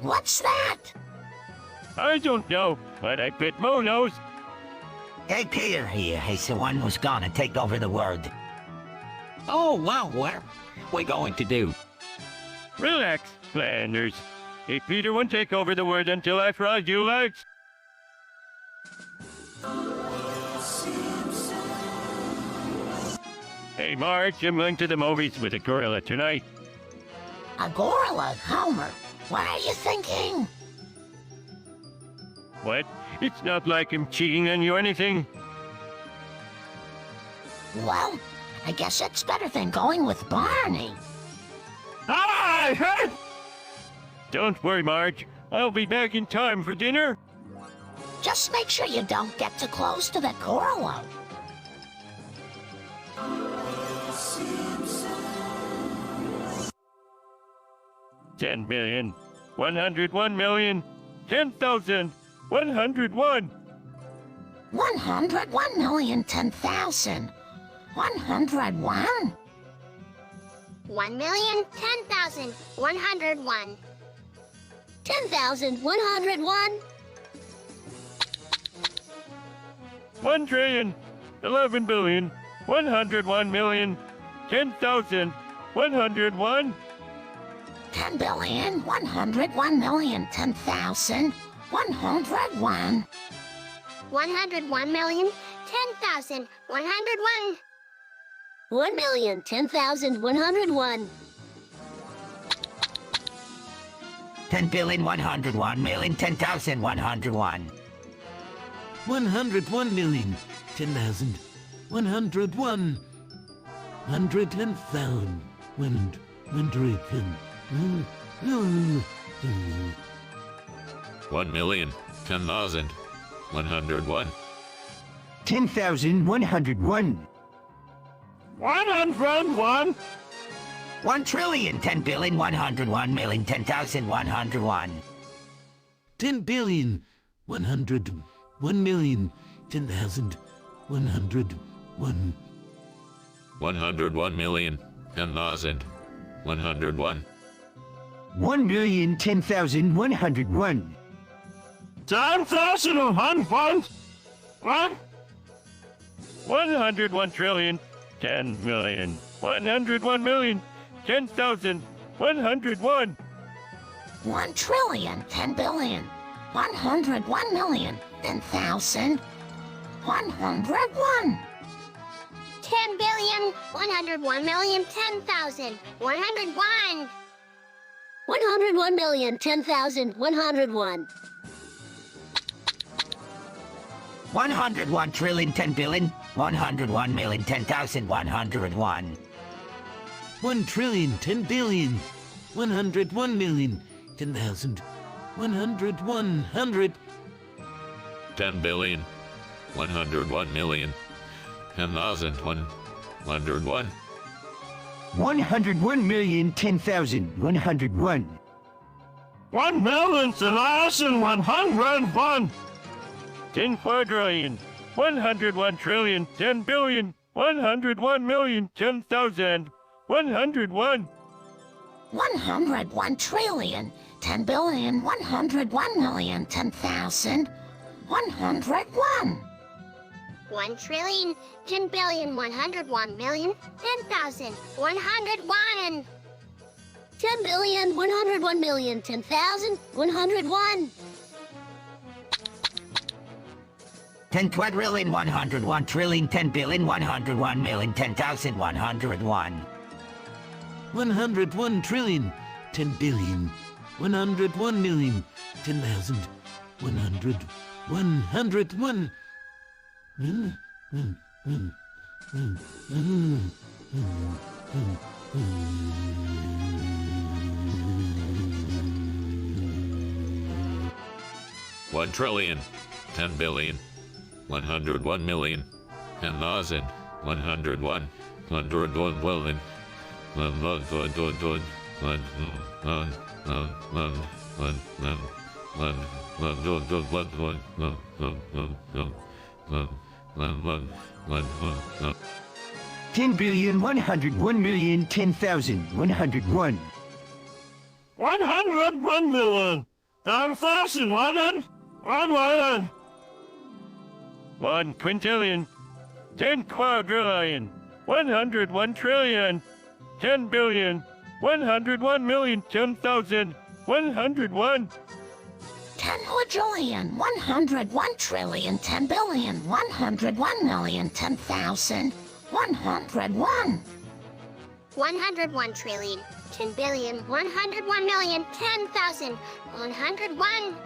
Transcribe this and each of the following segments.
What's that? I don't know, but I bet Mo knows. Hey, Peter here. He's the one who's gonna take over the world. Oh, wow, what we going to do? Relax, Flanders. Hey, Peter won't take over the word until I fry you legs. Hey, Marge, I'm going to the movies with a gorilla tonight. A gorilla, Homer. What are you thinking? What? It's not like I'm cheating on you or anything. Well, I guess it's better than going with Barney. Ah! Don't worry, Marge. I'll be back in time for dinner. Just make sure you don't get too close to that gorilla. $10,101,010,101. 101,010,101. 1,010,101. 10,101. 1,11,101,010,101. 10,101,010,101. 101,010,101. 1,010,101. 10,101,010,101. 101,010,101. 1,010,101. 10,101. 101. 1,010,101,010,101. 10,101,010,101. 101,010,101. 1,010,101. 10,101. What? 101,000,000,101,000,10,101. 1,010,101,010,101. 10,101,010,101. 101,010,101. 101,010,000,101,010,101. 1,010,000,101,000,101. 10,101,000,10,101. 101,010,101. 1,000,101. 10,400,000,000,101,000,10,101. 101,010,101,000,10,101. 1,10,101,010,101. 10,101,010,101. 10,101,010,101,010,101. 101,010,101,000,101. 1,010,000,101,000,10,101. 101,101,101. 10,101,010,101. 101 million. 1,101. 1 quintillion. 10 quadrillion. 101 trillion. 10 billion. 101 million. 10,000. 101. 10 quadrillion, 101 trillion, 10 billion, 101 million, 10,000, 101. 101 trillion, 10 billion, 101 million, 10,000, 101.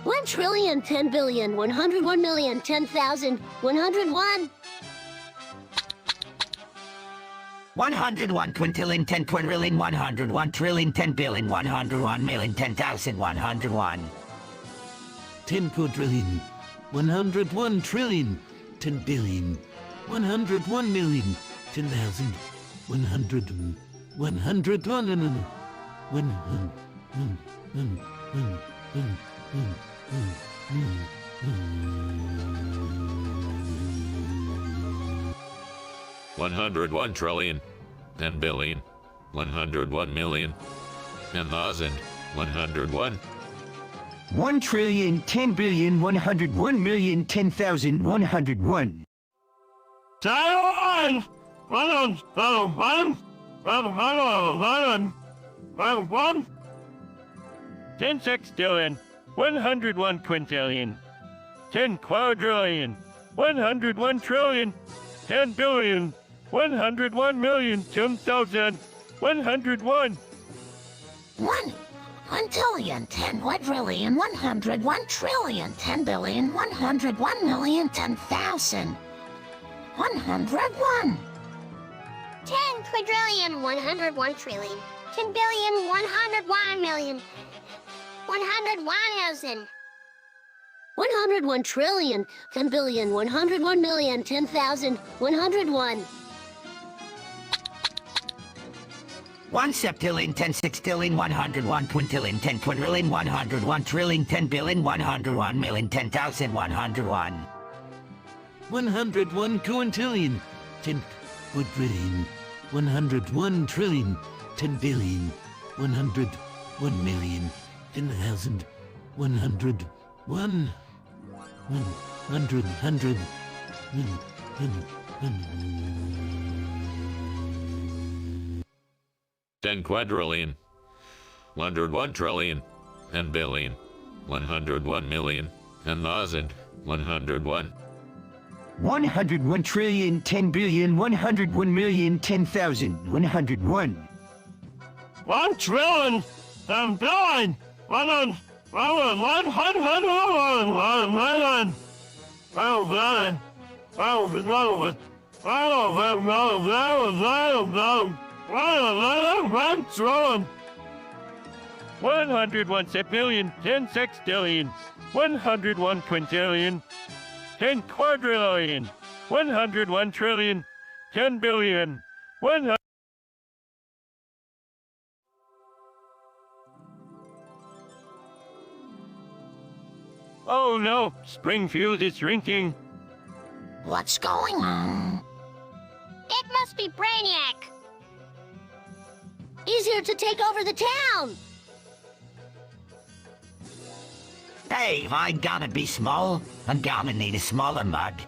1 trillion, 10 billion, 101 million, 10,000, 101. 101 quintillion, 10 quadrillion, 101 trillion, 10 billion, 101 million, 10,000, 101. 10 quadrillion, 101 trillion, 10 billion, 101 million, 10,000, 100, 101, 101 trillion. 10 billion. 101 million. 10,000. 101. 1 trillion, 10 billion, 101 million, 10,000, 101. Taiwan! 10 sextillion, 101 quintillion, 10 quadrillion, 101 trillion, 10 billion, 101 million, 10,000, 101. 1 quintillion, 10 quadrillion, 101 trillion, 10 billion, 101 million, 10,000, 101. 10 quadrillion, 101 trillion, 10 billion, 101 million, 101,000. 101 trillion, 10 billion, 101 million, 10,000, 101. 1 septillion, 10 sextillion, 101 quintillion, 10 quadrillion, 101 trillion, 10 billion, 101 million, 10,000, 101. 101 quintillion, 10 quadrillion, 101 trillion, 10 billion, 101 million, 10,000, 101. 100, 100, 10 quadrillion. 101 trillion. 10 billion. 101 million. 10,000. 101. 101 trillion, 10 billion, 101 million, 10,000, 101. 1 trillion, 10 billion, 101 septillion, 10 sextillion, 101 quintillion, 10 quadrillion, 101 trillion, 10 billion, 100. Oh no, Springfield is shrinking. What's going on? It must be Brainiac. He's here to take over the town. Hey, I gotta be small. I'm gonna need a smaller mug.